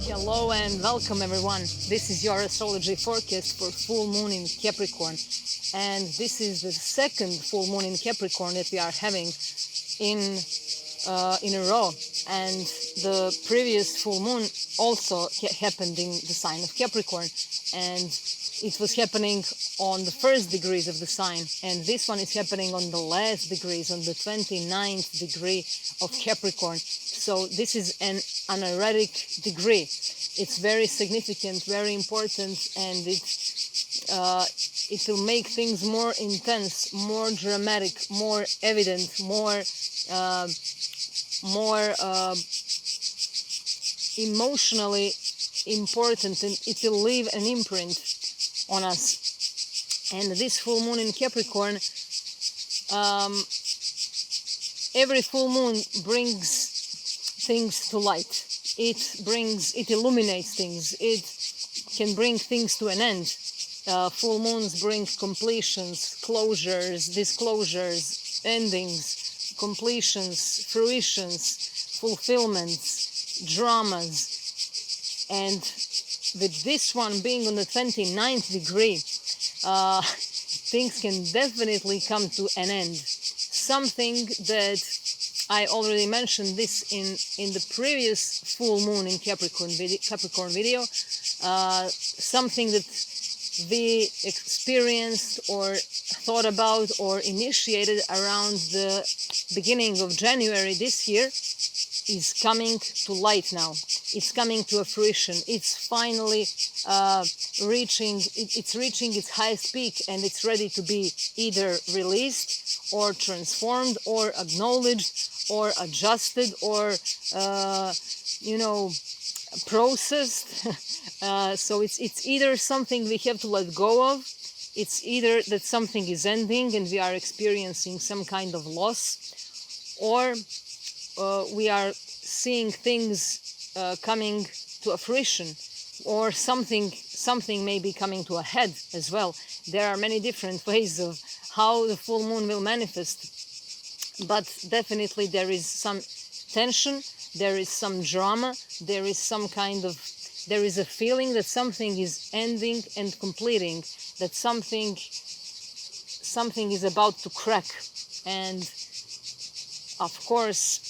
Hello and welcome everyone. This is your astrology forecast for full moon in Capricorn, and this is the second full moon in Capricorn that we are having in a row. And the previous full moon also happened in the sign of Capricorn, and it was happening on the first degrees of the sign, and this one is happening on the last degrees, on the 29th degree of Capricorn. So this is an anaretic degree. It's very significant, very important, and it will make things more intense, more dramatic, more evident, more emotionally important, and it will leave an imprint on us. And this full moon in Capricorn, every full moon brings things to light. It illuminates things. It can bring things to an end. Full moons bring completions, closures, disclosures, endings, completions, fruitions, fulfillments, dramas. And with this one being on the 29th degree, things can definitely come to an end. Something that I already mentioned this in the previous full moon in Capricorn video, something that we experienced or thought about or initiated around the beginning of January this year is coming to light now. It's coming to a fruition. It's finally reaching its highest peak, and it's ready to be either released or transformed or acknowledged or adjusted or processed. So it's either something we have to let go of, it's either that something is ending and we are experiencing some kind of loss, or we are seeing things coming to a fruition, or something may be coming to a head as well. There are many different ways of how the full moon will manifest, but definitely there is some tension, there is some drama, there is a feeling that something is ending and completing, that something is about to crack. And of course,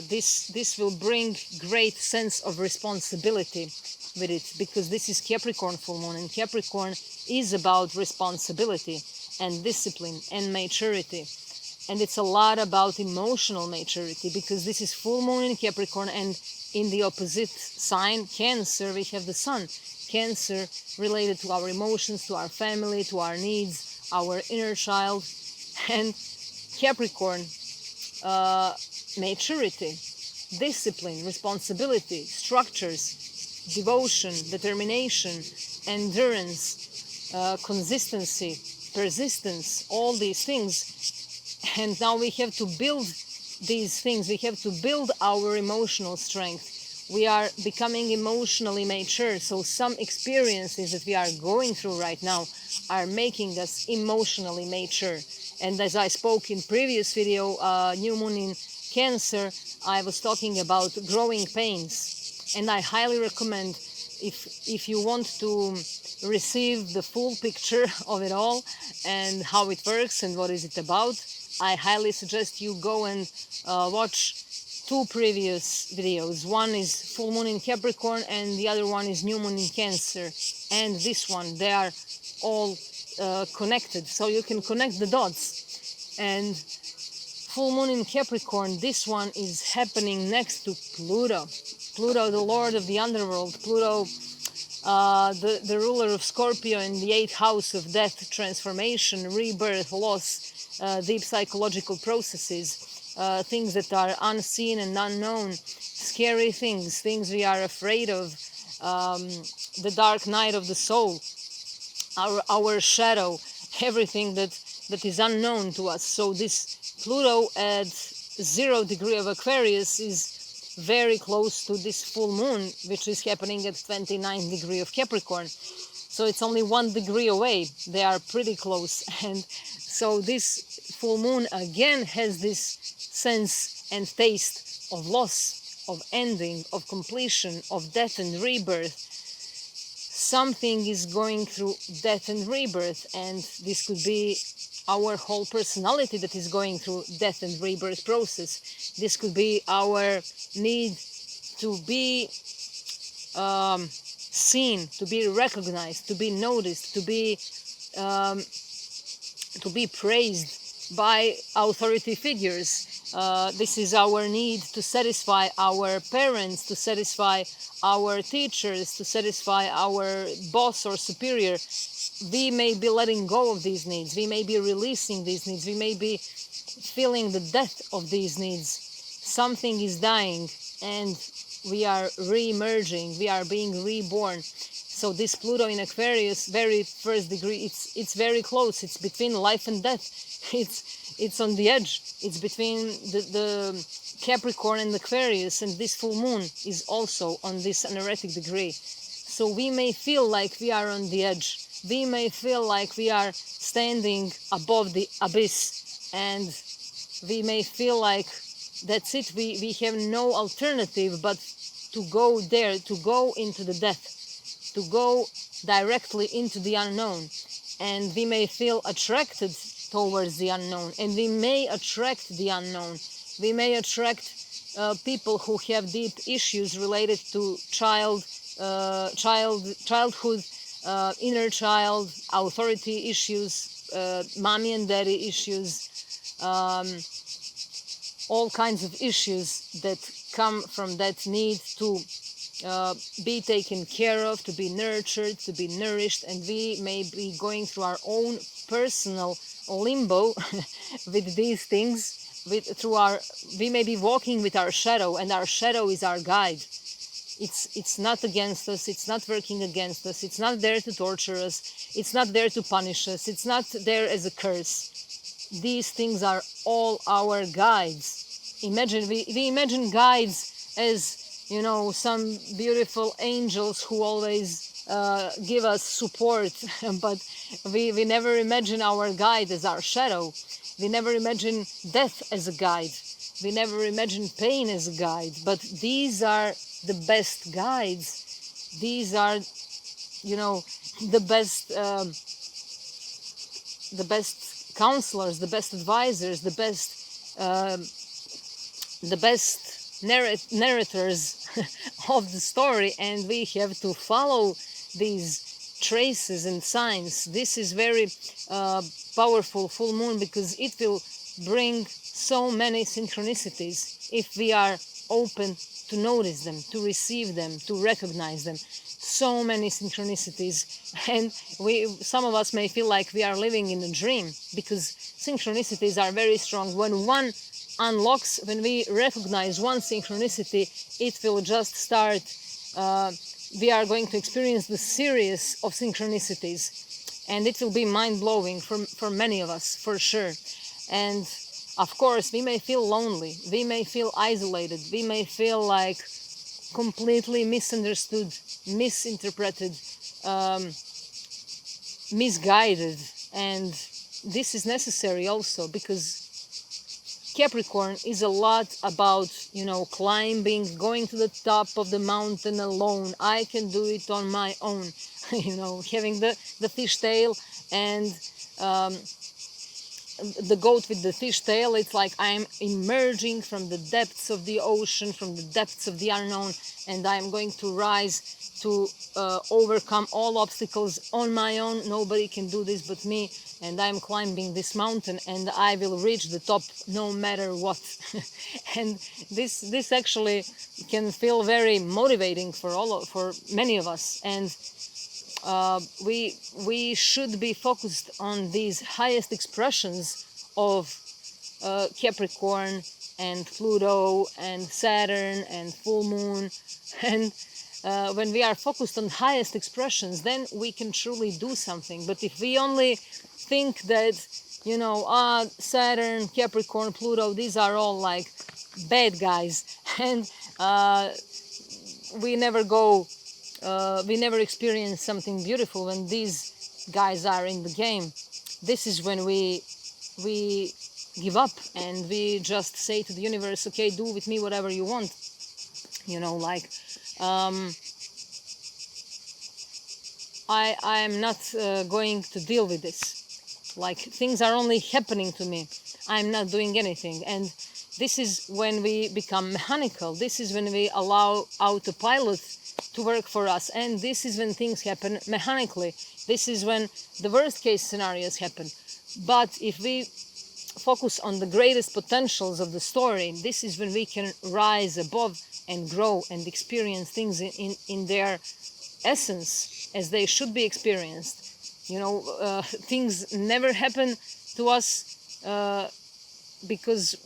this will bring great sense of responsibility with it, because this is Capricorn full moon, and Capricorn is about responsibility and discipline and maturity. And it's a lot about emotional maturity, because this is full moon in Capricorn, and in the opposite sign, Cancer, we have the Sun. Cancer related to our emotions, to our family, to our needs, our inner child. And Capricorn, maturity, discipline, responsibility, structures, devotion, determination, endurance, consistency, persistence, all these things. And now we have to build these things. We have to build our emotional strength. We are becoming emotionally mature. So some experiences that we are going through right now are making us emotionally mature. And as I spoke in previous video, new moon in Cancer, I was talking about growing pains. And I highly recommend, if you want to receive the full picture of it all and how it works and what is it about, I highly suggest you go and watch two previous videos. One is full moon in Capricorn and the other one is new moon in Cancer. And this one, they are all connected, so you can connect the dots. And full moon in Capricorn, this one is happening next to Pluto. Pluto, the lord of the underworld. Pluto, the ruler of Scorpio in the 8th house of death, transformation, rebirth, loss, deep psychological processes, things that are unseen and unknown, scary things we are afraid of, the dark night of the soul, our shadow, everything that is unknown to us. So this Pluto at 0 degree of Aquarius is very close to this full moon, which is happening at 29 degree of Capricorn. So it's only 1 degree away. They are pretty close. And so this full moon again has this sense and taste of loss, of ending, of completion, of death and rebirth. Something is going through death and rebirth, and this could be our whole personality that is going through death and rebirth process. This could be our need to be seen, to be recognized, to be noticed, to be praised by authority figures. This is our need to satisfy our parents, to satisfy our teachers, to satisfy our boss or superior. We may be letting go of these needs. We may be releasing these needs. We may be feeling the death of these needs. Something is dying and we are re-emerging. We are being reborn. So this Pluto in Aquarius, very first degree, it's very close. It's between life and death. It's on the edge. It's between the Capricorn and Aquarius, and this full moon is also on this anaretic degree. So we may feel like we are on the edge. We may feel like we are standing above the abyss, and we may feel like that's it. We have no alternative but to go there, to go into the death, to go directly into the unknown. And we may feel attracted towards the unknown, and we may attract the unknown. We may attract people who have deep issues related to childhood, inner child, authority issues, mommy and daddy issues, all kinds of issues that come from that need to be taken care of, to be nurtured, to be nourished, and we may be going through our own personal limbo with these things. We may be walking with our shadow, and our shadow is our guide. It's not against us. It's not working against us. It's not there to torture us. It's not there to punish us. It's not there as a curse. These things are all our guides. Imagine we imagine guides as, you know, some beautiful angels who always give us support, but we never imagine our guide as our shadow. We never imagine death as a guide. We never imagine pain as a guide. But these are the best guides. These are, you know, the best counselors, the best advisors, the best narrators of the story, and we have to follow these traces and signs. This is very powerful full moon because it will bring so many synchronicities if we are open to notice them, to receive them, to recognize them. So many synchronicities, and some of us may feel like we are living in a dream because synchronicities are very strong. When one unlocks, when we recognize one synchronicity, it will just start. We are going to experience the series of synchronicities, and it will be mind-blowing for many of us, for sure. And of course, we may feel lonely, we may feel isolated, we may feel like completely misunderstood, misinterpreted, misguided, and this is necessary also because Capricorn is a lot about, you know, climbing, going to the top of the mountain alone. I can do it on my own. You know, having the fishtail and the goat with the fishtail. It's like I'm emerging from the depths of the ocean, from the depths of the unknown, and I'm going to rise to overcome all obstacles on my own. Nobody can do this but me, and I'm climbing this mountain, and I will reach the top no matter what. And this actually can feel very motivating for many of us, and we should be focused on these highest expressions of Capricorn and Pluto and Saturn and full moon. And when we are focused on highest expressions, then we can truly do something. But if we only think that, you know, Saturn, Capricorn, Pluto, these are all like bad guys, and we never experience something beautiful when these guys are in the game. This is when we give up and we just say to the universe, okay, do with me whatever you want. You know, like I'm not going to deal with this. Like, things are only happening to me. I'm not doing anything. And this is when we become mechanical. This is when we allow autopilot to work for us. And this is when things happen mechanically. This is when the worst case scenarios happen. But if we focus on the greatest potentials of the story, this is when we can rise above and grow and experience things in their essence as they should be experienced. You know, things never happen to us because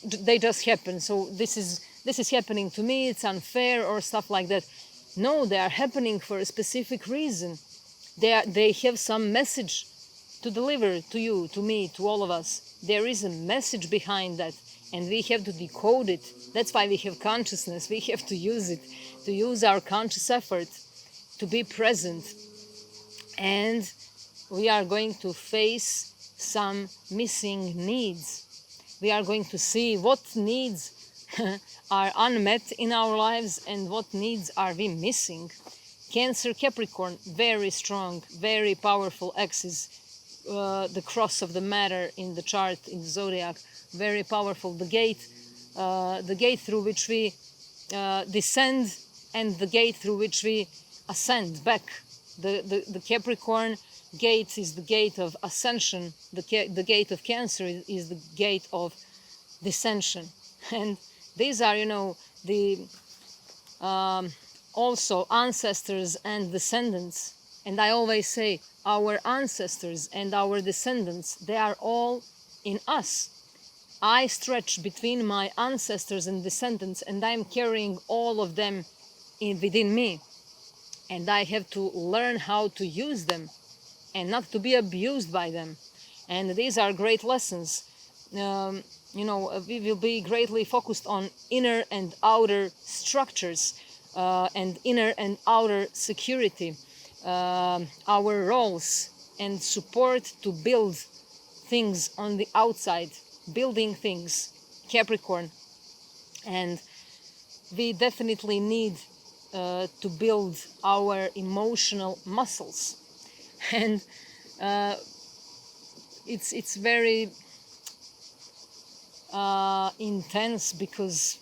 they just happen. So this is happening to me, it's unfair, or stuff like that. No, they are happening for a specific reason. They have some message to deliver to you, to me, to all of us. There is a message behind that, and we have to decode it. That's why we have consciousness. We have to use it, to use our conscious effort to be present. And we are going to face some missing needs. We are going to see what needs are unmet in our lives and what needs are we missing. Cancer, Capricorn, very strong, very powerful axis. The cross of the matter in the chart, in the zodiac, very powerful. The gate through which we descend, and the gate through which we ascend back. The Capricorn gate is the gate of ascension. The gate of Cancer is the gate of descension. And these are, you know, the also ancestors and descendants. And I always say, our ancestors and our descendants, they are all in us. I stretch between my ancestors and descendants, and I'm carrying all of them within me. And I have to learn how to use them and not to be abused by them. And these are great lessons. You know, we will be greatly focused on inner and outer structures and inner and outer security. Our roles and support to build things on the outside, building things, Capricorn. And we definitely need to build our emotional muscles. And it's very intense, because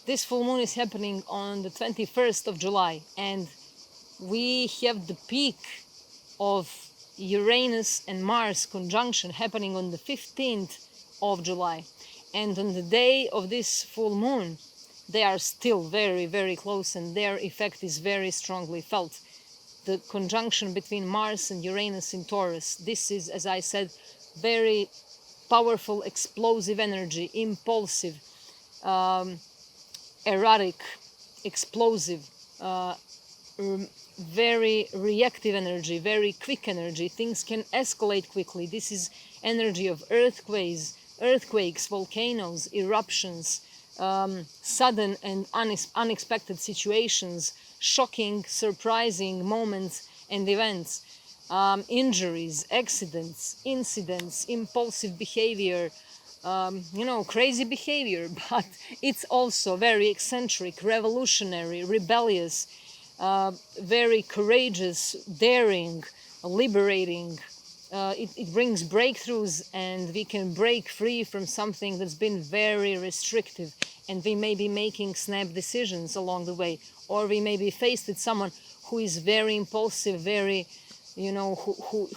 this full moon is happening on the 21st of July, and we have the peak of Uranus and Mars conjunction happening on the 15th of July. And on the day of this full moon, they are still very, very close, and their effect is very strongly felt. The conjunction between Mars and Uranus in Taurus, this is, as I said, very powerful, explosive energy, impulsive, erratic, explosive, very reactive energy, very quick energy. Things can escalate quickly. This is energy of earthquakes, volcanoes, eruptions, sudden and unexpected situations, shocking, surprising moments and events, injuries, accidents, incidents, impulsive behavior, you know, crazy behavior, but it's also very eccentric, revolutionary, rebellious, very courageous, daring, liberating. It brings breakthroughs, and we can break free from something that's been very restrictive, and we may be making snap decisions along the way, or we may be faced with someone who is very impulsive, very, you know, who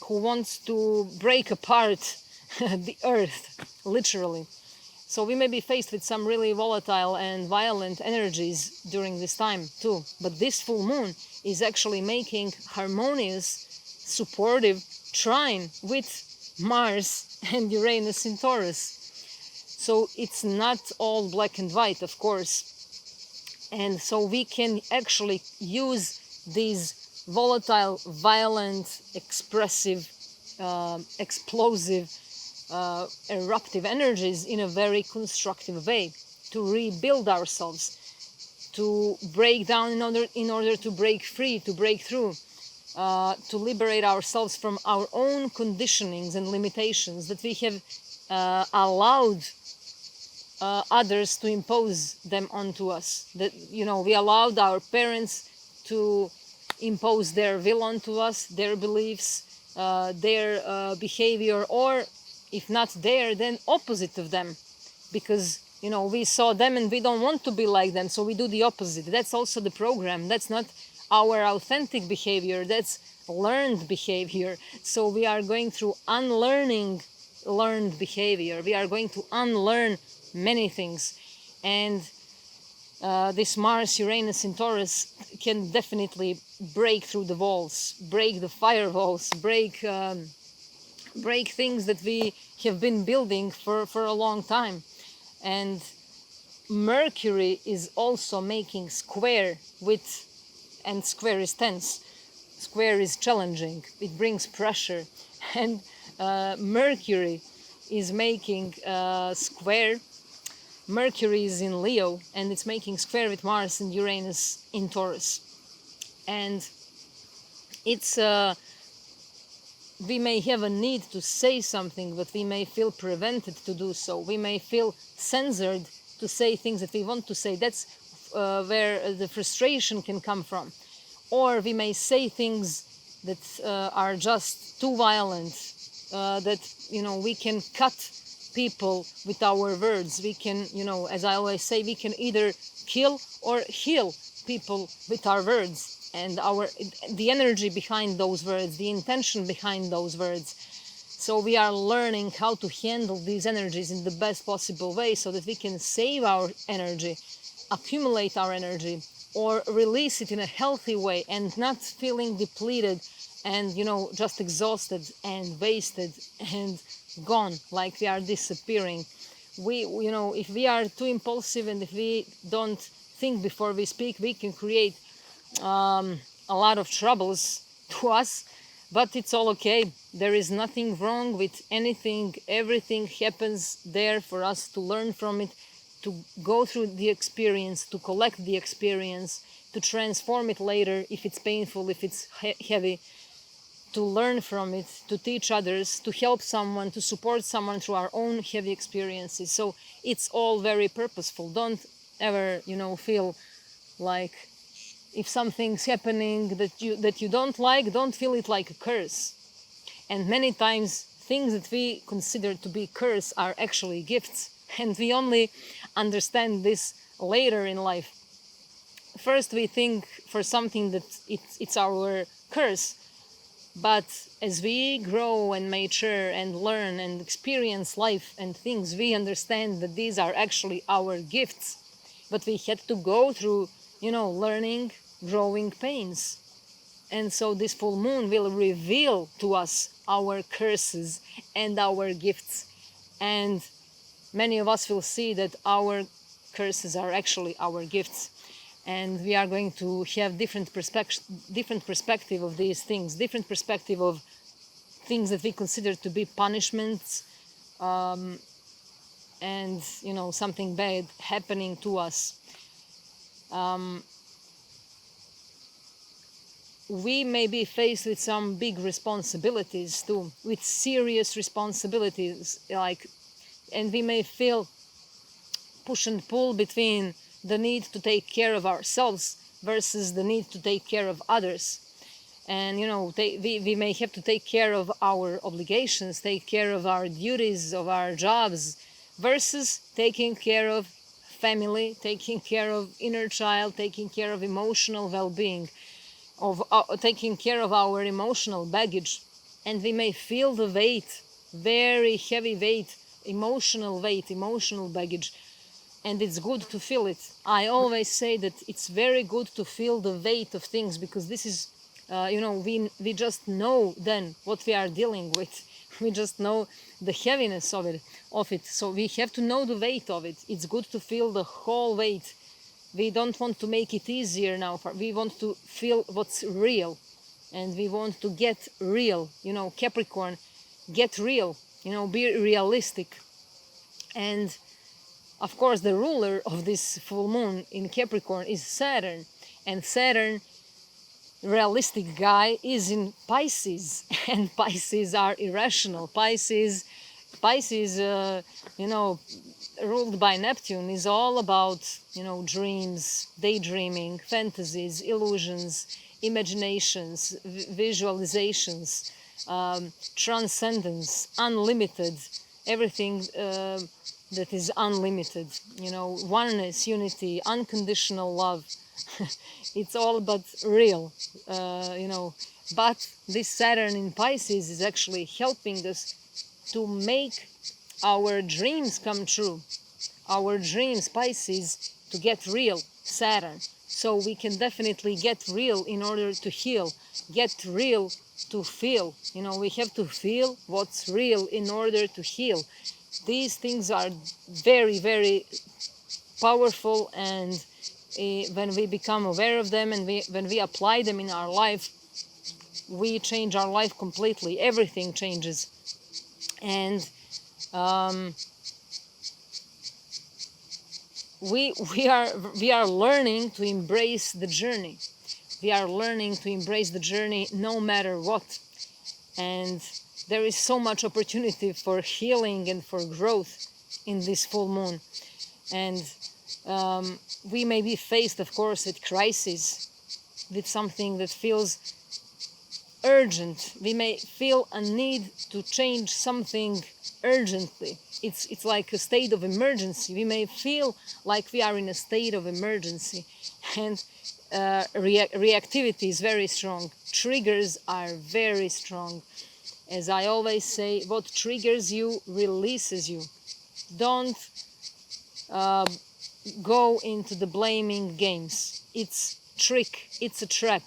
wants to break apart the earth, literally. So we may be faced with some really volatile and violent energies during this time too. But this full moon is actually making harmonious, supportive trine with Mars and Uranus in Taurus. So it's not all black and white, of course. And so we can actually use these volatile, violent, expressive, explosive, eruptive energies in a very constructive way, to rebuild ourselves, to break down in order to break free, to break through, to liberate ourselves from our own conditionings and limitations that we have allowed others to impose them onto us. That, we allowed our parents to impose their will onto us, their beliefs, their behavior, or if not there, then opposite of them, because we saw them and we don't want to be like them, so we do the opposite. That's also the program. That's not our authentic behavior, that's learned behavior. So we are going through unlearning learned behavior. We are going to unlearn many things, and this Mars Uranus in Taurus can definitely break through the walls, break the firewalls, break things that we have been building for a long time. And Mercury is also making square with, and square is tense, square is challenging, it brings pressure, and Mercury is making square. Mercury is in Leo and it's making square with Mars and Uranus in Taurus. And it's we may have a need to say something, but we may feel prevented to do so. We may feel censored to say things that we want to say. That's where the frustration can come from. Or we may say things that are just too violent, that we can cut people with our words. We can, as I always say, we can either kill or heal people with our words, and the energy behind those words, the intention behind those words. So we are learning how to handle these energies in the best possible way, so that we can save our energy, accumulate our energy, or release it in a healthy way, and not feeling depleted and just exhausted and wasted and gone, like we are disappearing. If we are too impulsive and if we don't think before we speak, we can create a lot of troubles to us. But it's all okay. There is nothing wrong with anything. Everything happens there for us to learn from it, to go through the experience, to collect the experience, to transform it later if it's painful, if it's heavy, to learn from it, to teach others, to help someone, to support someone through our own heavy experiences. So it's all very purposeful. Don't ever, feel like if something's happening that you don't like, don't feel it like a curse. And many times things that we consider to be curse are actually gifts, and we only understand this later in life. First we think for something that it's our curse, but as we grow and mature and learn and experience life and things, we understand that these are actually our gifts. But we had to go through, learning, growing pains. And so this full moon will reveal to us our curses and our gifts. And many of us will see that our curses are actually our gifts. And we are going to have different perspective of these things, different perspective of things that we consider to be punishments, and something bad happening to us. We may be faced with some big responsibilities too, with serious responsibilities, and we may feel push and pull between the need to take care of ourselves versus the need to take care of others. And we may have to take care of our obligations, take care of our duties, of our jobs, versus taking care of family, taking care of inner child, taking care of emotional well-being, of taking care of our emotional baggage. And we may feel the weight, very heavy weight, emotional baggage. And it's good to feel it. I always say that it's very good to feel the weight of things, because this is, we just know then what we are dealing with. We just know the heaviness of it. So we have to know the weight of it. It's good to feel the whole weight. We don't want to make it easier now. We want to feel what's real. And we want to get real. Capricorn, get real. Be realistic. And of course, the ruler of this full moon in Capricorn is Saturn. And Saturn, realistic guy, is in Pisces. And Pisces are irrational. Pisces, ruled by Neptune is all about, you know, dreams, daydreaming, fantasies, illusions, imaginations, visualizations, transcendence, unlimited, everything that is unlimited, you know, oneness, unity, unconditional love. It's all but real, you know. But this Saturn in Pisces is actually helping us to make our dreams come true. Our dreams, Pisces, to get real, Saturn. So we can definitely get real in order to heal, get real to feel. You know, we have to feel what's real in order to heal. These things are very, very powerful, and when we become aware of them and when we apply them in our life, we change our life completely. Everything changes. And we are learning to embrace the journey. We are learning to embrace the journey no matter what. And there is so much opportunity for healing and for growth in this full moon. And we may be faced, of course, with crisis, with something that feels urgent. We may feel a need to change something urgently. It's like a state of emergency. We may feel like we are in a state of emergency, and reactivity is very strong. Triggers are very strong. As I always say, what triggers you releases you. Don't go into the blaming games. It's trick, it's a trap.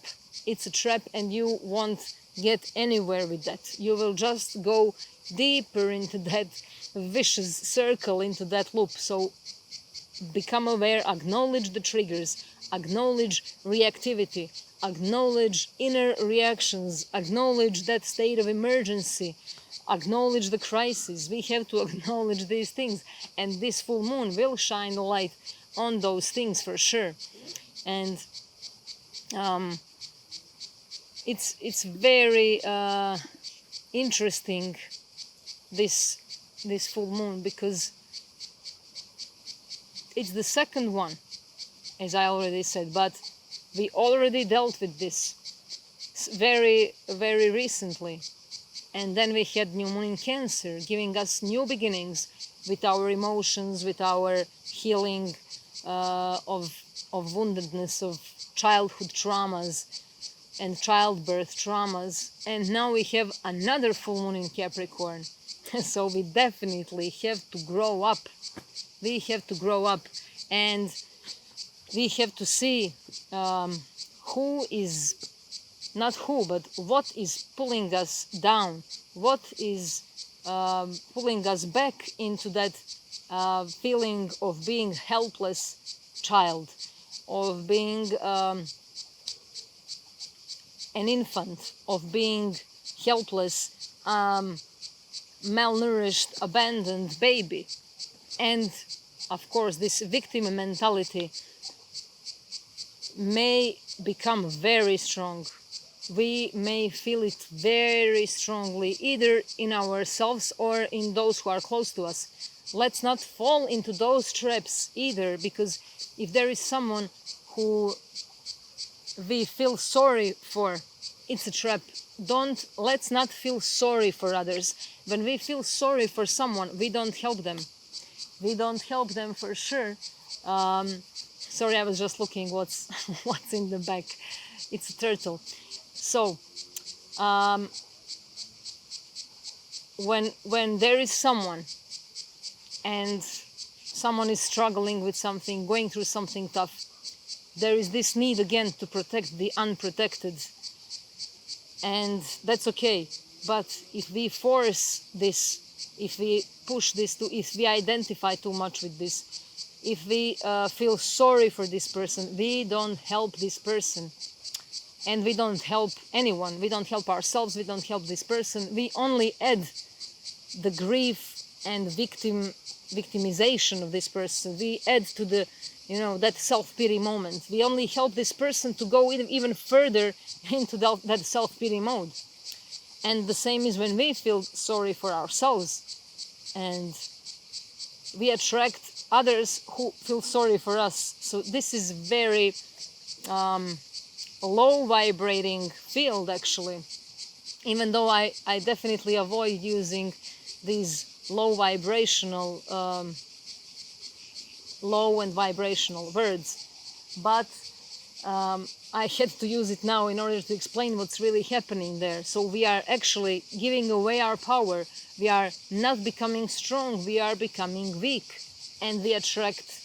It's a trap, and you won't get anywhere with that. You will just go deeper into that vicious circle, into that loop. So become aware, acknowledge the triggers, acknowledge reactivity, acknowledge inner reactions, acknowledge that state of emergency, acknowledge the crisis. We have to acknowledge these things, and this full moon will shine the light on those things for sure. And it's very interesting, this full moon, because it's the second one, as I already said, but we already dealt with this very, very recently. And then we had new moon in Cancer, giving us new beginnings with our emotions, with our healing of woundedness, of childhood traumas and childbirth traumas. And now we have another full moon in Capricorn. So we definitely have to grow up. We have to grow up, and we have to see who is, not who, but what is pulling us down, what is pulling us back into that feeling of being helpless child, of being an infant, of being helpless, malnourished, abandoned baby. And of course this victim mentality may become very strong. We may feel it very strongly, either in ourselves or in those who are close to us. Let's not fall into those traps either, because if there is someone who we feel sorry for, it's a trap. Let's not feel sorry for others. When we feel sorry for someone, we don't help them. We don't help them for sure. Sorry, I was just looking what's in the back. It's a turtle. So when there is someone, and someone is struggling with something, going through something tough, there is this need again to protect the unprotected, and that's okay. But if we force this, if we push this, if we identify too much with this, if we feel sorry for this person, we don't help this person, and we don't help anyone. We don't help ourselves, we don't help this person. We only add the grief and victimization of this person. We add to the, that self-pity moment. We only help this person to go even further into that self-pity mode. And the same is when we feel sorry for ourselves, and we attract others who feel sorry for us. So this is very low vibrating field, actually, even though I definitely avoid using these low and vibrational words, but I had to use it now in order to explain what's really happening there. So we are actually giving away our power. We are not becoming strong, we are becoming weak, and we attract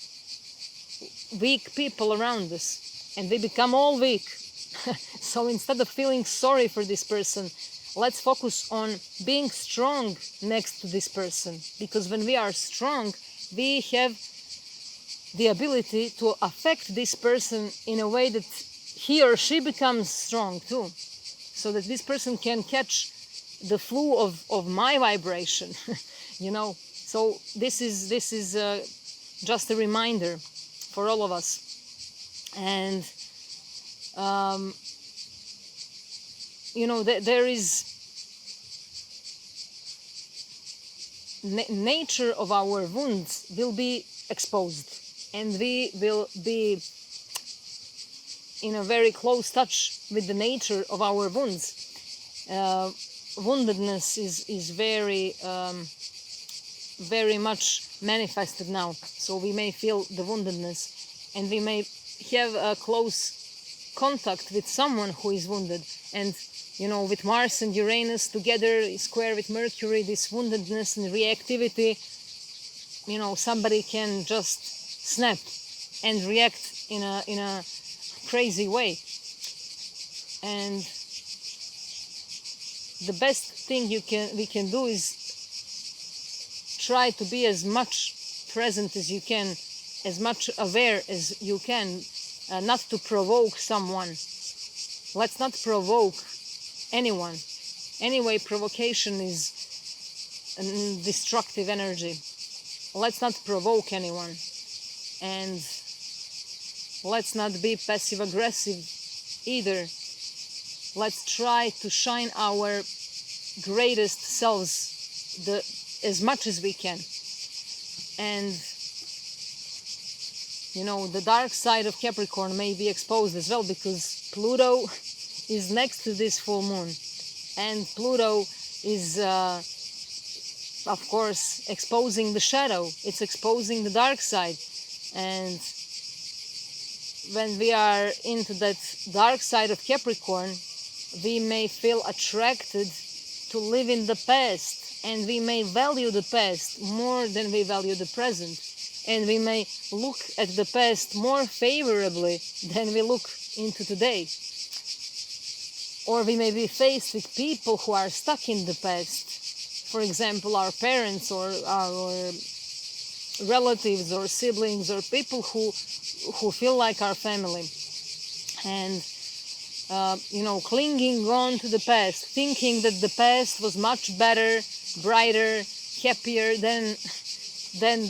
weak people around us, and we become all weak. So instead of feeling sorry for this person, let's focus on being strong next to this person, because when we are strong, we have the ability to affect this person in a way that he or she becomes strong too, so that this person can catch the flow of my vibration. So this is just a reminder for all of us. And there is nature of our wounds will be exposed, and we will be in a very close touch with the nature of our wounds. Woundedness is very very much manifested now, so we may feel the woundedness, and we may have a close contact with someone who is wounded. And with Mars and Uranus together, square with Mercury, this woundedness and reactivity, somebody can just snap and react in a crazy way. And the best thing we can do is try to be as much present as you can, as much aware as you can, not to provoke someone. Let's not provoke anyone. Anyway, provocation is a destructive energy. Let's not provoke anyone, and let's not be passive aggressive either. Let's try to shine our greatest selves as much as we can. And the dark side of Capricorn may be exposed as well, because Pluto is next to this full moon, and Pluto is of course exposing the shadow. It's exposing the dark side. And when we are into that dark side of Capricorn, we may feel attracted to live in the past, and we may value the past more than we value the present, and we may look at the past more favorably than we look into today. Or we may be faced with people who are stuck in the past, for example our parents or our relatives or siblings or people who feel like our family, and clinging on to the past, thinking that the past was much better, brighter, happier than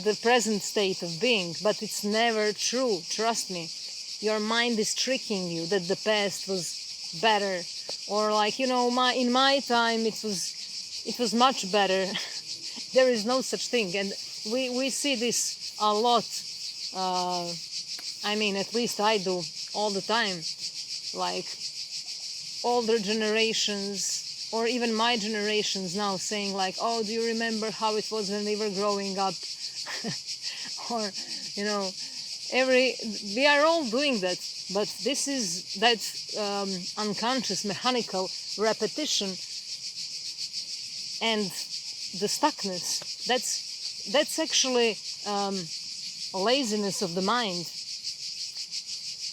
the present state of being. But it's never true, trust me. Your mind is tricking you that the past was better, or in my time it was much better. There is no such thing, and we see this a lot. At least I do all the time, like older generations or even my generations now saying like, oh, do you remember how it was when we were growing up? Or we are all doing that, but this is that unconscious mechanical repetition and the stuckness. That's actually laziness of the mind.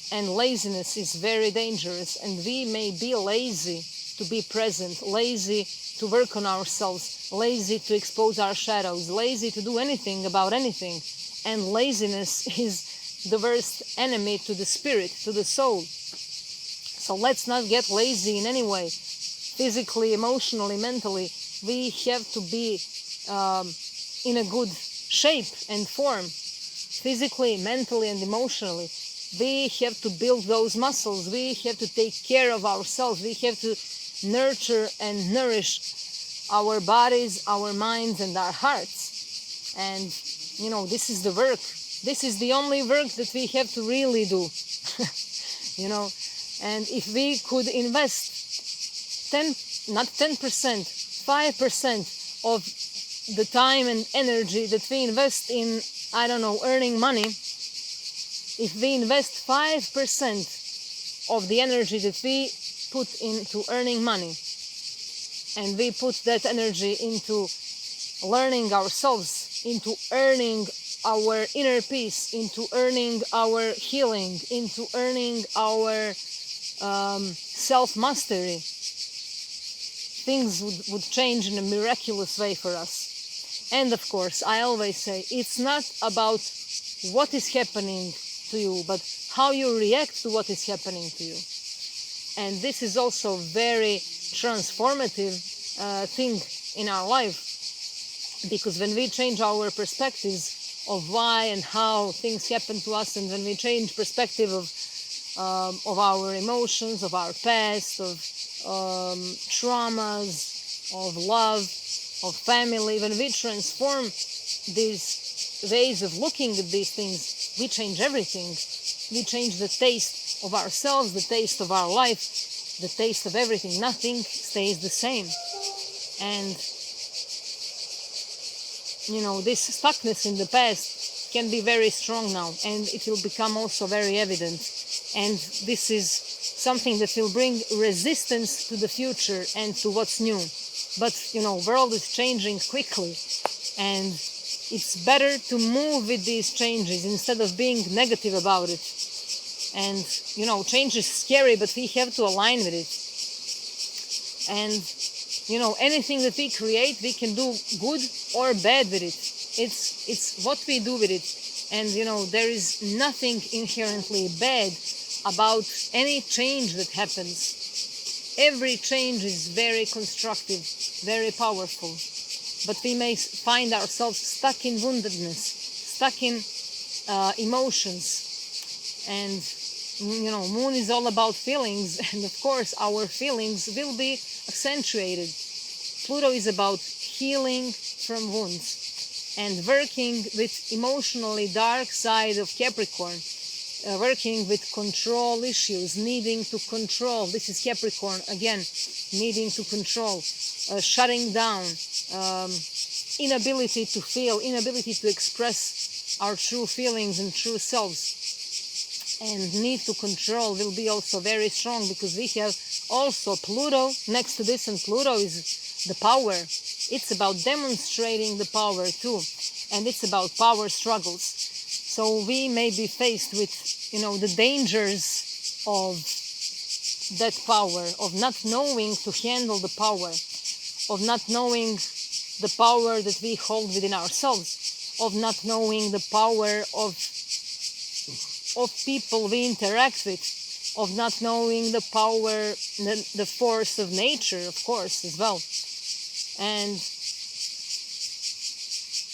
And laziness is very dangerous, and we may be lazy to be present, lazy to work on ourselves, lazy to expose our shadows, lazy to do anything about anything. And laziness is the worst enemy to the spirit, to the soul. So let's not get lazy in any way, physically, emotionally, mentally. We have to be in a good shape and form, physically, mentally, and emotionally. We have to build those muscles. We have to take care of ourselves. We have to nurture and nourish our bodies, our minds, and our hearts. And this is the work. This is the only work that we have to really do. And if we could invest 5% of the time and energy that we invest in, earning money, if we invest 5% of the energy that we put into earning money, and we put that energy into learning ourselves, into earning our inner peace, into earning our healing, into earning our self-mastery, things would change in a miraculous way for us. And of course, I always say, it's not about what is happening to you, but how you react to what is happening to you. And this is also very transformative thing in our life, because when we change our perspectives of why and how things happen to us, and when we change perspective of our emotions, of our past, of traumas, of love, of family, when we transform these ways of looking at these things, we change everything. We change the taste of ourselves, the taste of our life, the taste of everything. Nothing stays the same. And this stuckness in the past can be very strong now, and it will become also very evident. And this is something that will bring resistance to the future and to what's new. But world is changing quickly, and it's better to move with these changes instead of being negative about it. And change is scary, but we have to align with it. And anything that we create, we can do good or bad with it. It's what we do with it. And there is nothing inherently bad about any change that happens. Every change is very constructive, very powerful. But we may find ourselves stuck in woundedness, stuck in emotions. And moon is all about feelings, and of course our feelings will be accentuated. Pluto is about healing from wounds and working with emotionally dark side of Capricorn, working with control issues, needing to control. This is Capricorn again, needing to control, shutting down, inability to feel, inability to express our true feelings and true selves. And need to control will be also very strong, because we have also Pluto next to this, and Pluto is the power. It's about demonstrating the power too, and it's about power struggles. So we may be faced with the dangers of that power, of not knowing to handle the power, of not knowing the power that we hold within ourselves, of not knowing the power of people we interact with, of not knowing the power, the force of nature, of course, as well, and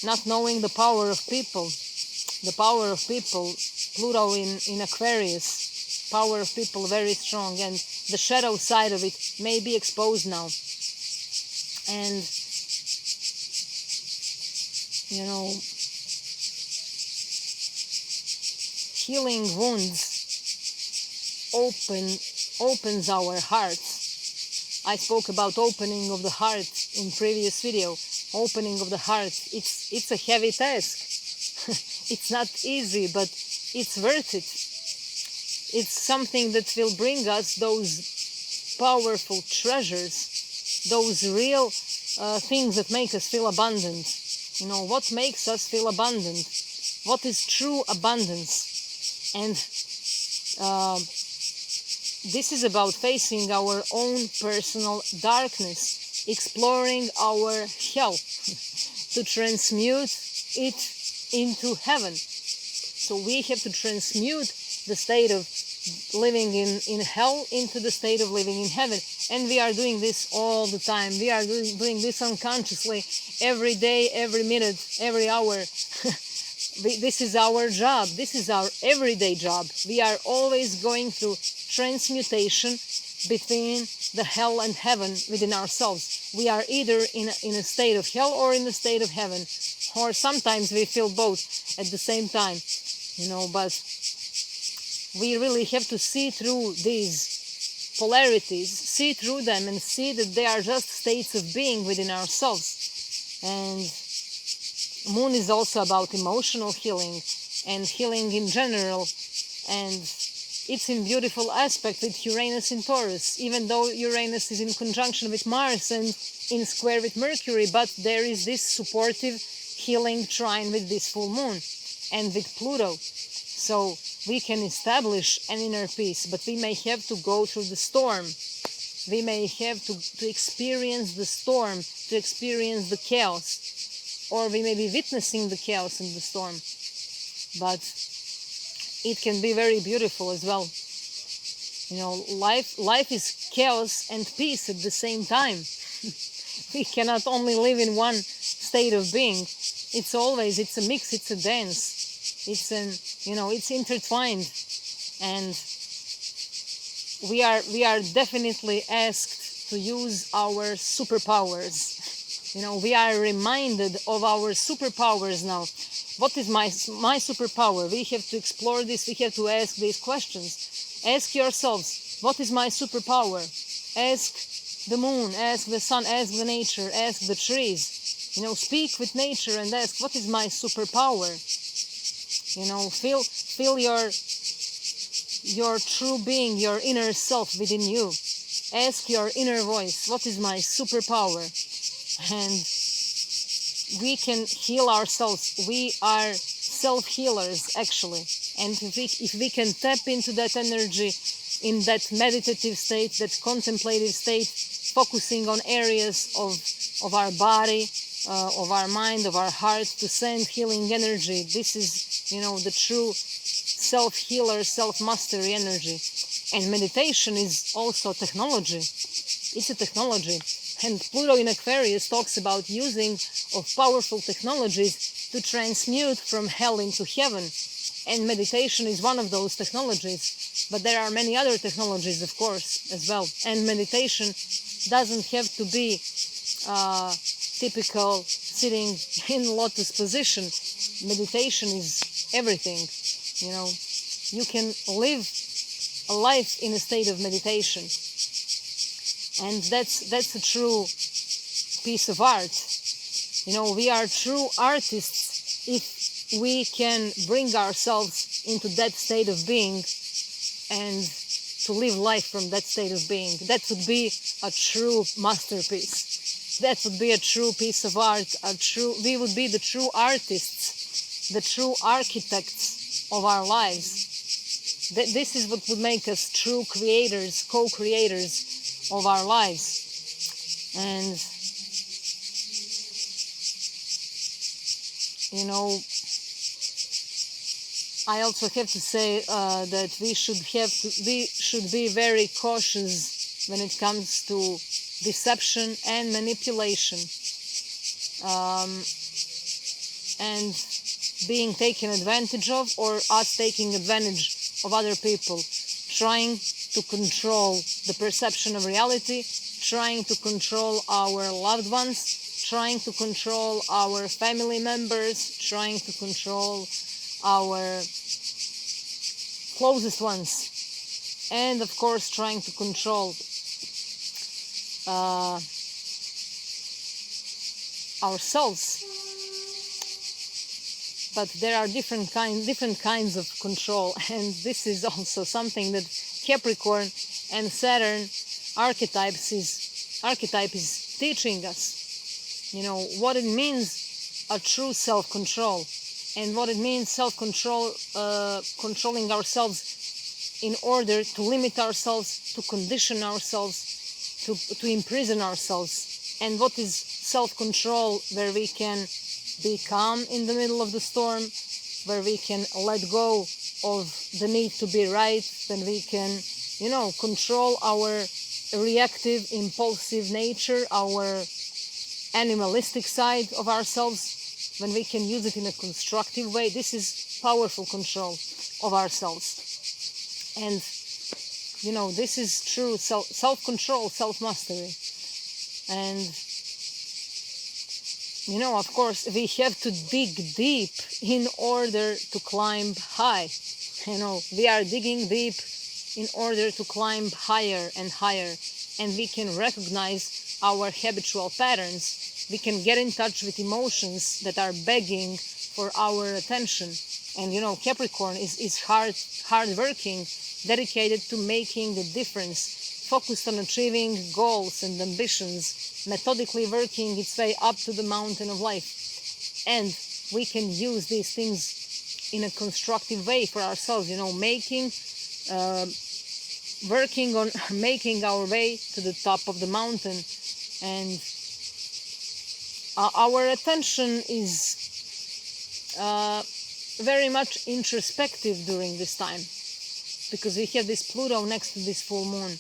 not knowing the power of people. The power of people, Pluto in Aquarius, power of people very strong, and the shadow side of it may be exposed now. And healing wounds opens our hearts. I spoke about opening of the heart in previous video. Opening of the heart, it's a heavy task. It's not easy, but it's worth it. It's something that will bring us those powerful treasures, those real things that make us feel abundant. What makes us feel abundant? What is true abundance? And this is about facing our own personal darkness, exploring our hell, to transmute it into heaven. So we have to transmute the state of living in hell into the state of living in heaven. And we are doing this all the time. We are doing this unconsciously, every day, every minute, every hour. This is our job. This is our everyday job. We are always going through transmutation between the hell and heaven within ourselves. We are either in a state of hell or in a state of heaven, or sometimes we feel both at the same time, but we really have to see through these polarities, see through them, and see that they are just states of being within ourselves. And Moon is also about emotional healing and healing in general, and it's in beautiful aspect with Uranus in Taurus, even though Uranus is in conjunction with Mars and in square with Mercury, but there is this supportive healing trine with this full moon and with Pluto. So we can establish an inner peace, but we may have to go through the storm. We may have to experience the storm, to experience the chaos, or we may be witnessing the chaos in the storm. But it can be very beautiful as well. Life is chaos and peace at the same time. We cannot only live in one state of being. It's a mix, it's a dance. It's intertwined. And we are definitely asked to use our superpowers. We are reminded of our superpowers now. What is my superpower? We have to explore this. We have to ask these questions. Ask yourselves, what is my superpower? Ask the moon, ask the sun, ask the nature, ask the trees. Speak with nature and ask, what is my superpower? Feel your true being, your inner self within you. Ask your inner voice, what is my superpower? And we can heal ourselves. We are self-healers, actually. And if we can tap into that energy in that meditative state, that contemplative state, focusing on areas of our body, of our mind, of our heart, to send healing energy, this is, the true self-healer, self-mastery energy. And meditation is also technology. It's a technology. And Pluto in Aquarius talks about using of powerful technologies to transmute from hell into heaven. And meditation is one of those technologies. But there are many other technologies, of course, as well. And meditation doesn't have to be typical sitting in lotus position. Meditation is everything. You can live a life in a state of meditation. And that's a true piece of art. We are true artists if we can bring ourselves into that state of being and to live life from that state of being. That would be a true masterpiece. That would be a true piece of art. We would be the true artists, the true architects of our lives. This is what would make us true creators, co-creators of our lives. And I also have to say that we should be very cautious when it comes to deception and manipulation, and being taken advantage of, or us taking advantage of other people, trying to control the perception of reality, trying to control our loved ones, trying to control our family members, trying to control our closest ones, and of course trying to control ourselves. But there are different kinds of control, and this is also something that Capricorn and Saturn archetype is teaching us. What it means a true self-control, and what it means self-control, controlling ourselves in order to limit ourselves, to condition ourselves, to imprison ourselves. And what is self-control, where we can be calm in the middle of the storm, where we can let go of the need to be right, then we can, control our reactive, impulsive nature, our animalistic side of ourselves, when we can use it in a constructive way. This is powerful control of ourselves. And this is true self-control, self-mastery. And of course, we have to dig deep in order to climb high. We are digging deep in order to climb higher and higher. And we can recognize our habitual patterns. We can get in touch with emotions that are begging for our attention. And Capricorn is hard-working, dedicated to making the difference, focused on achieving goals and ambitions, methodically working its way up to the mountain of life. And we can use these things in a constructive way for ourselves, working on making our way to the top of the mountain. And our attention is very much introspective during this time, because we have this Pluto next to this full moon,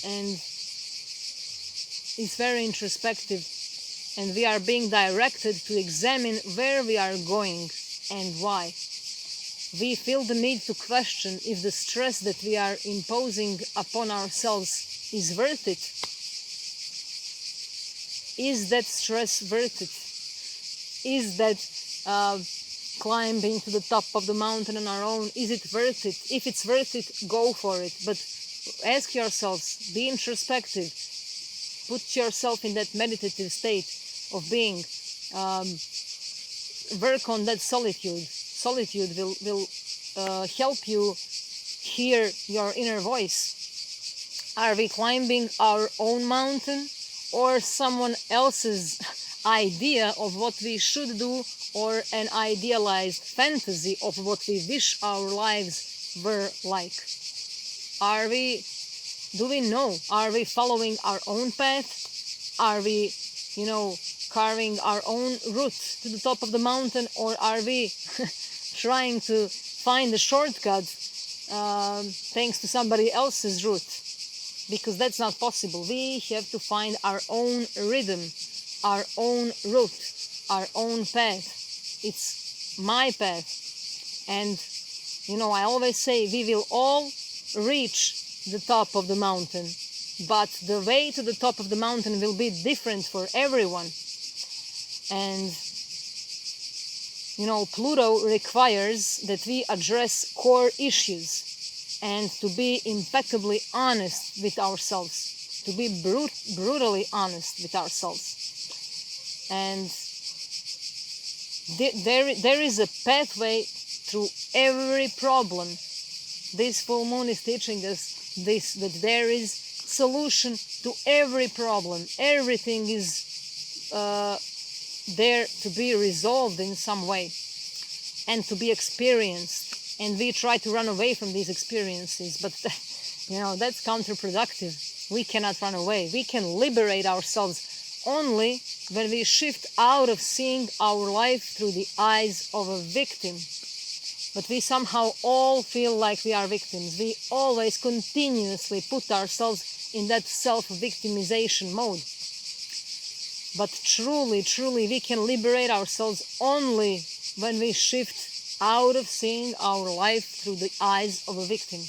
and it's very introspective, and we are being directed to examine where we are going and why. We feel the need to question if the stress that we are imposing upon ourselves is worth it. Is that stress worth it? Is that climbing to the top of the mountain on our own, is it worth it? If it's worth it, go for it. But ask yourselves, be introspective, put yourself in that meditative state of being, work on that solitude. Solitude will help you hear your inner voice. Are we climbing our own mountain, or someone else's idea of what we should do, or an idealized fantasy of what we wish our lives were like? Do we know? Are we following our own path? Are we, carving our own route to the top of the mountain, or are we trying to find a shortcut thanks to somebody else's route? Because that's not possible. We have to find our own rhythm, our own route, our own path. It's my path. And, I always say we will all reach the top of the mountain, but the way to the top of the mountain will be different for everyone. And, Pluto requires that we address core issues and to be impeccably honest with ourselves, to be brutally honest with ourselves. And there is a pathway through every problem. This full moon is teaching us this, that there is solution to every problem. Everything is there to be resolved in some way and to be experienced. And we try to run away from these experiences, but that's counterproductive. We cannot run away. We can liberate ourselves only when we shift out of seeing our life through the eyes of a victim. But we somehow all feel like we are victims. We always continuously put ourselves in that self-victimization mode. But truly, truly, we can liberate ourselves only when we shift out of seeing our life through the eyes of a victim.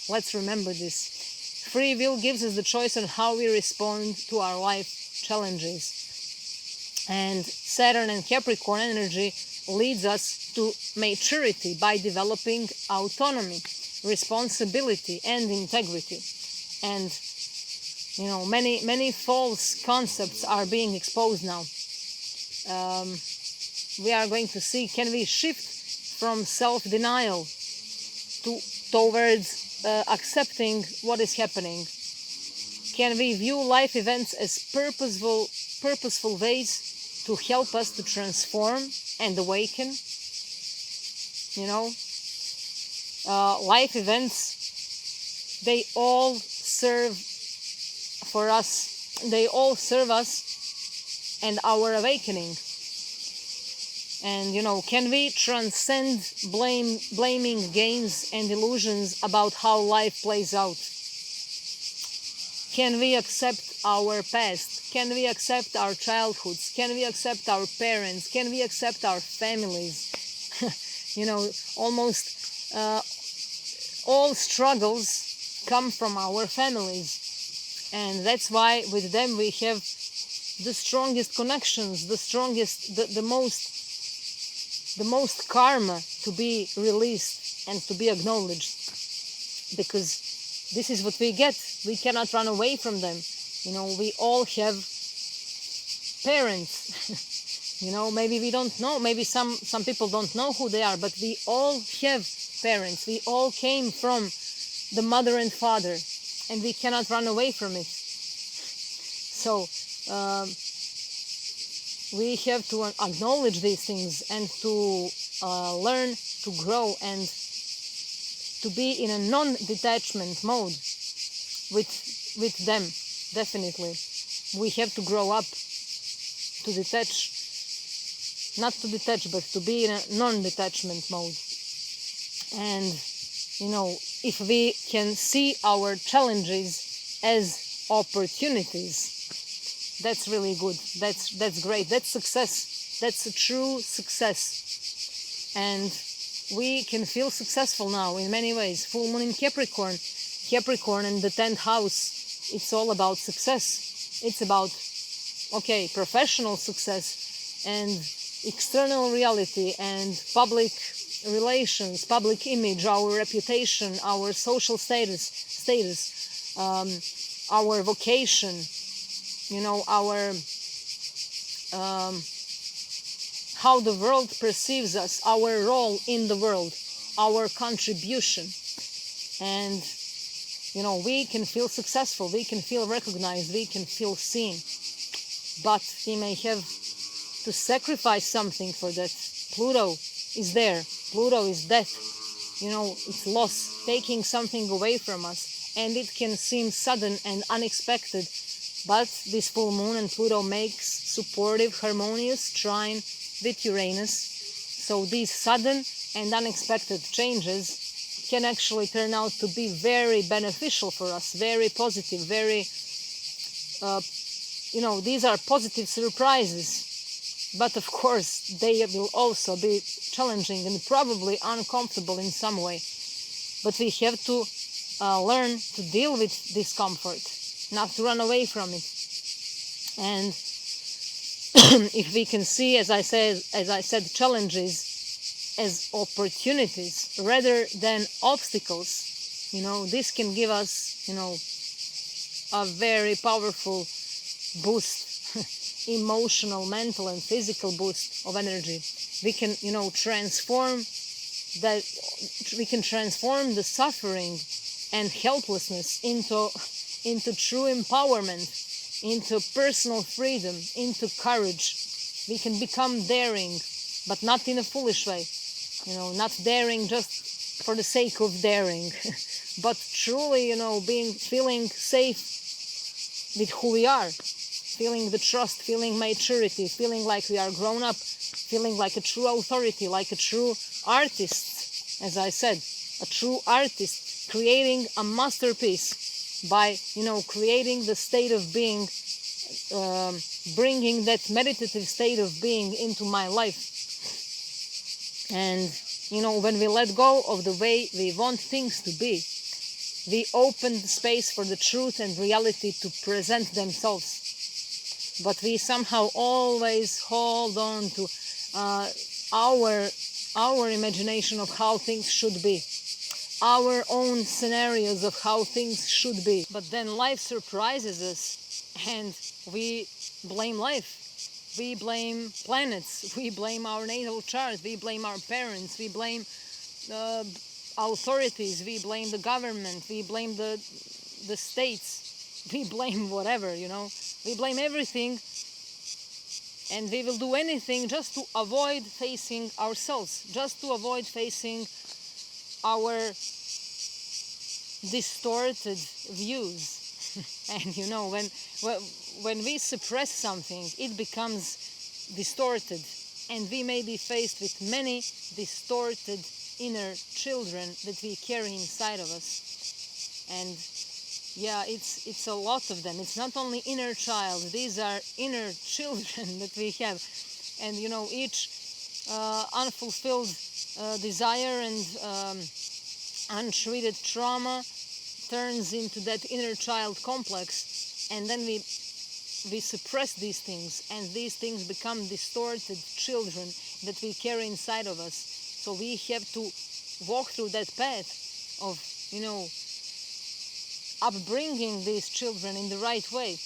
Let's remember this. Free will gives us the choice on how we respond to our life challenges. And Saturn and Capricorn energy leads us to maturity by developing autonomy, responsibility, and integrity. And many false concepts are being exposed now. We are going to see, can we shift from self-denial towards accepting what is happening? Can we view life events as purposeful ways to help us to transform and awaken? Life events, they all serve for us. They all serve us and our awakening. And can we transcend blaming games and illusions about how life plays out? Can we accept our past? Can we accept our childhoods? Can we accept our parents? Can we accept our families? Almost all struggles come from our families, and that's why with them we have the strongest connections, the most karma to be released and to be acknowledged, because this is what we get. We cannot run away from them. We all have parents. Maybe we don't know, maybe some people don't know who they are, but we all have parents. We all came from the mother and father, and we cannot run away from it. So we have to acknowledge these things and to learn to grow and to be in a non-detachment mode with them. Definitely we have to grow up to detach, not to detach, but to be in a non-detachment mode. And if we can see our challenges as opportunities, that's really good. That's great. That's success. That's a true success. And we can feel successful now in many ways. Full moon in Capricorn in the 10th house, it's all about success. It's about, professional success and external reality and public relations, public image, our reputation, our social status, our vocation, our how the world perceives us, our role in the world, our contribution. And we can feel successful, we can feel recognized, we can feel seen, but we may have to sacrifice something for that. Pluto is there. Pluto is death. It's loss, taking something away from us, and it can seem sudden and unexpected. But this full moon and Pluto makes supportive, harmonious trine with Uranus. So these sudden and unexpected changes can actually turn out to be very beneficial for us, very positive, very, these are positive surprises. But of course, they will also be challenging and probably uncomfortable in some way. But we have to learn to deal with discomfort, not to run away from it. And if we can see, as I said, challenges as opportunities rather than obstacles, this can give us, a very powerful boost, emotional, mental, and physical boost of energy. We can, transform the suffering and helplessness into true empowerment, into personal freedom, into courage. We can become daring, but not in a foolish way. Not daring just for the sake of daring, but truly, feeling safe with who we are, feeling the trust, feeling maturity, feeling like we are grown up, feeling like a true authority, like a true artist, as I said, a true artist, creating a masterpiece by, creating the state of being, bringing that meditative state of being into my life. And, when we let go of the way we want things to be, we open the space for the truth and reality to present themselves. But we somehow always hold on to our imagination of how things should be, our own scenarios of how things should be. But then life surprises us and we blame life. We blame planets, we blame our natal chart, we blame our parents, we blame authorities, we blame the government, we blame the states, we blame whatever, we blame everything, and we will do anything just to avoid facing ourselves, just to avoid facing our distorted views. And when we suppress something, it becomes distorted, and we may be faced with many distorted inner children that we carry inside of us. And it's a lot of them. It's not only inner child, these are inner children that we have. And each unfulfilled desire and untreated trauma turns into that inner child complex, and then we suppress these things, and these things become distorted children that we carry inside of us. So we have to walk through that path of, upbringing these children in the right way,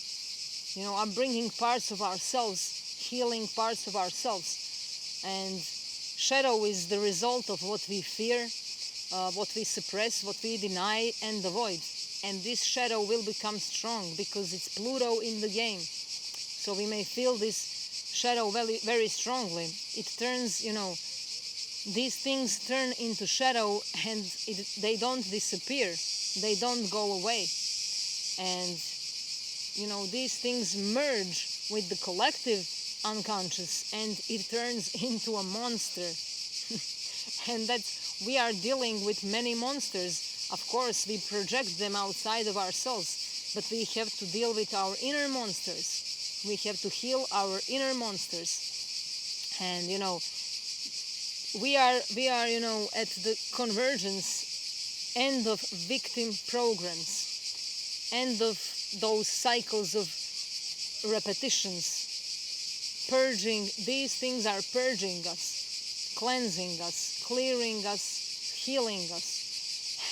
upbringing parts of ourselves, healing parts of ourselves. And shadow is the result of what we fear, what we suppress, what we deny and avoid. And this shadow will become strong because it's Pluto in the game. So we may feel this shadow very, very strongly. It turns, these things turn into shadow, and they don't disappear. They don't go away. And, these things merge with the collective unconscious, and it turns into a monster. And we are dealing with many monsters. Of course, we project them outside of ourselves, but we have to deal with our inner monsters. We have to heal our inner monsters. And, we are, at the convergence, end of victim programs, end of those cycles of repetitions, purging. These things are purging us, cleansing us, clearing us, healing us.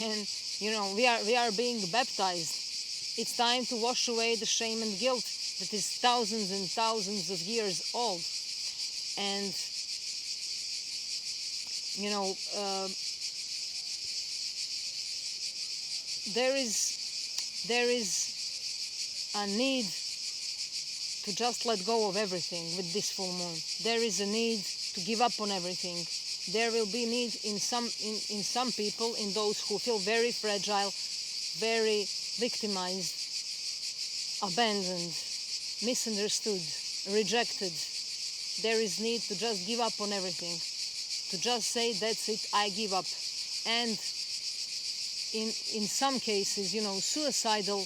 And, we are being baptized. It's time to wash away the shame and guilt that is thousands and thousands of years old. And, there is a need to just let go of everything with this full moon. There is a need to give up on everything. There will be need in some people, in those who feel very fragile, very victimized, abandoned, misunderstood, rejected. There is need to just give up on everything, to just say, that's it, I give up. And in some cases, suicidal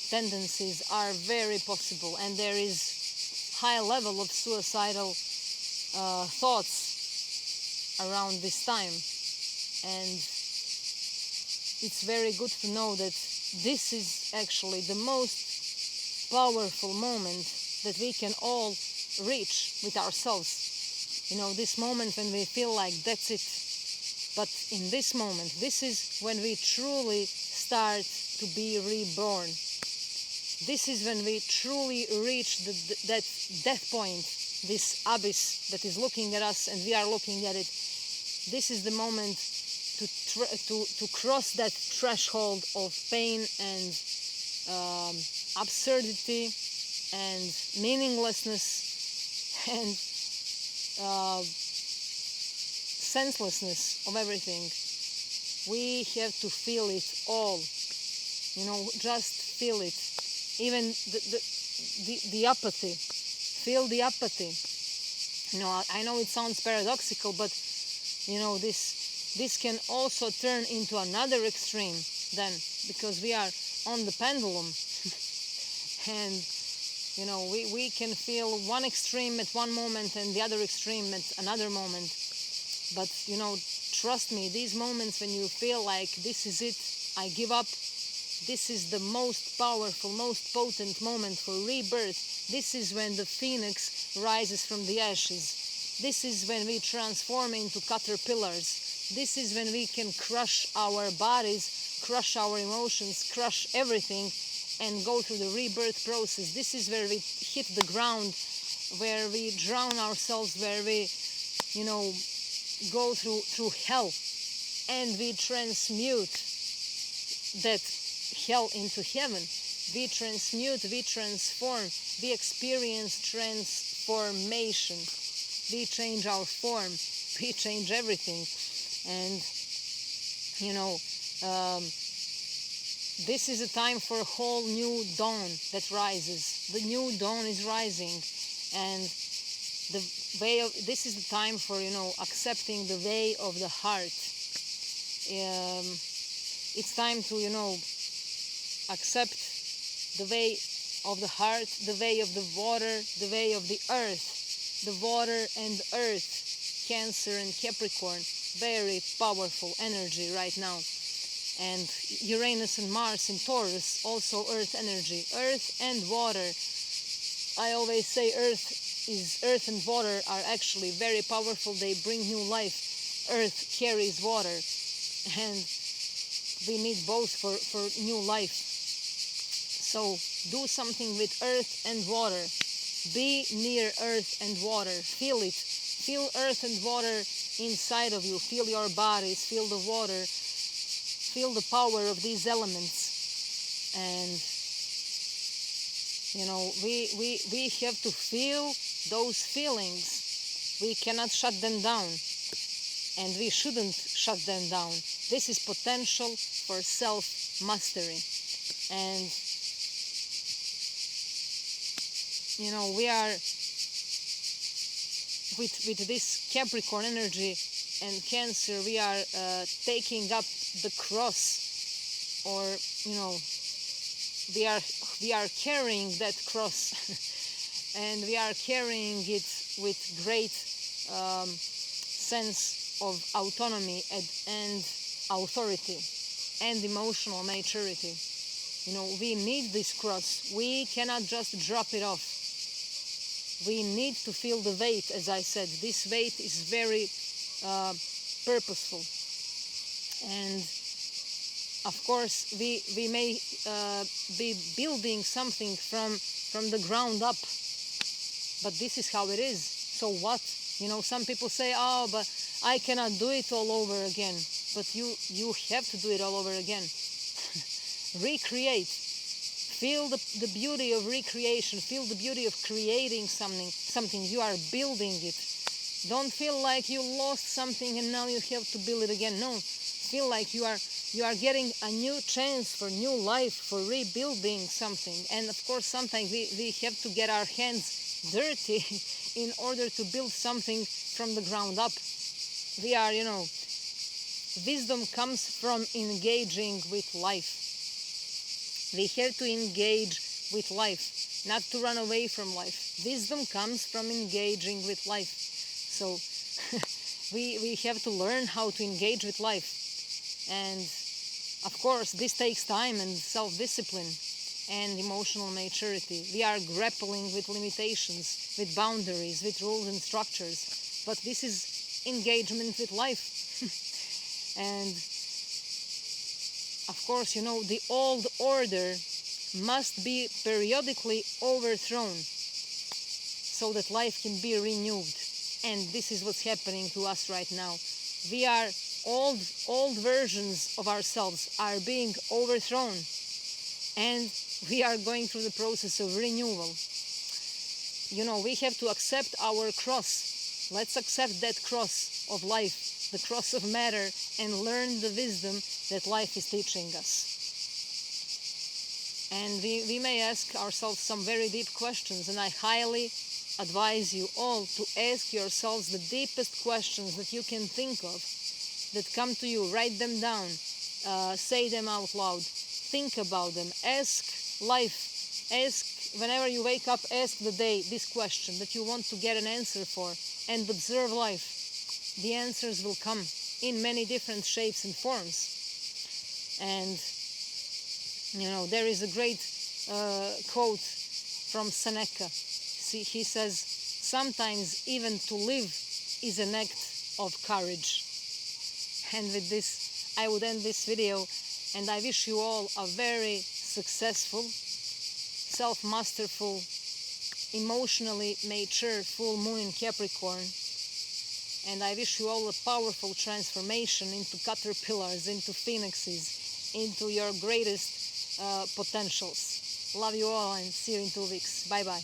tendencies are very possible, and there is high level of suicidal thoughts around this time. And it's very good to know that this is actually the most powerful moment that we can all reach with ourselves. This moment when we feel like that's it. But in this moment, this is when we truly start to be reborn. This is when we truly reach that death point, this abyss that is looking at us and we are looking at it. This is the moment to cross that threshold of pain and absurdity and meaninglessness and senselessness of everything. We have to feel it all, just feel it. Even the apathy, feel the apathy. I know it sounds paradoxical, but this can also turn into another extreme then, because we are on the pendulum. And we can feel one extreme at one moment and the other extreme at another moment. But trust me, these moments when you feel like this is it, I give up, this is the most powerful, most potent moment for rebirth. This is when the phoenix rises from the ashes. This is when we transform into caterpillars. This is when we can crush our bodies, crush our emotions, crush everything, and go through the rebirth process. This is where we hit the ground, where we drown ourselves, where we, go through hell, and we transmute that hell into heaven. We transmute, we transform, we experience transformation. We change our form, we change everything. And this is a time for a whole new dawn that rises. The new dawn is rising, and this is the time for accepting the way of the heart. It's time to accept the way of the heart, the way of the water, the way of the earth. The water and earth, Cancer and Capricorn, very powerful energy right now. And Uranus and Mars in Taurus, also earth energy. Earth and water. I always say earth and water are actually very powerful. They bring new life. Earth carries water, and we need both for new life. So do something with earth and water. Be near earth and water. Feel it. Feel earth and water inside of you. Feel your bodies. Feel the water. Feel the power of these elements. And you know, we have to feel those feelings. We cannot shut them down, and we shouldn't shut them down. This is potential for self-mastery. And you know, we are with this Capricorn energy and Cancer, we are taking up the cross, or you know, we are carrying that cross, and we are carrying it with great sense of autonomy and authority and emotional maturity. You know, we need this cross. We cannot just drop it off. We need to feel the weight, as I said. This weight is very purposeful. And of course, we may be building something from the ground up, but this is how it is. So what? You know, some people say, oh, but I cannot do it all over again. But you have to do it all over again. Recreate. Feel the beauty of recreation. Feel the beauty of creating something. You are building it. Don't feel like you lost something and now you have to build it again. No. Feel like you are getting a new chance for new life, for rebuilding something. And of course, sometimes we have to get our hands dirty in order to build something from the ground up. We are, you know, wisdom comes from engaging with life. We have to engage with life, not to run away from life. Wisdom comes from engaging with life. So we have to learn how to engage with life. And of course, this takes time and self-discipline and emotional maturity. We are grappling with limitations, with boundaries, with rules and structures. But this is engagement with life. And of course, you know, the old order must be periodically overthrown so that life can be renewed. And this is what's happening to us right now. We are old versions of ourselves are being overthrown, and we are going through the process of renewal. You know, we have to accept our cross. Let's accept that cross of life, the cross of matter, and learn the wisdom that life is teaching us. And we may ask ourselves some very deep questions, and I highly advise you all to ask yourselves the deepest questions that you can think of, that come to you. Write them down, say them out loud, think about them, ask life, ask whenever you wake up, ask the day this question that you want to get an answer for, and observe life. The answers will come in many different shapes and forms. And you know, there is a great quote from Seneca. See, he says, sometimes even to live is an act of courage. And with this, I would end this video, and I wish you all a very successful, self-masterful, emotionally mature full moon in Capricorn. And I wish you all a powerful transformation into caterpillars, into phoenixes, into your greatest potentials. Love you all, and see you in 2 weeks. Bye-bye.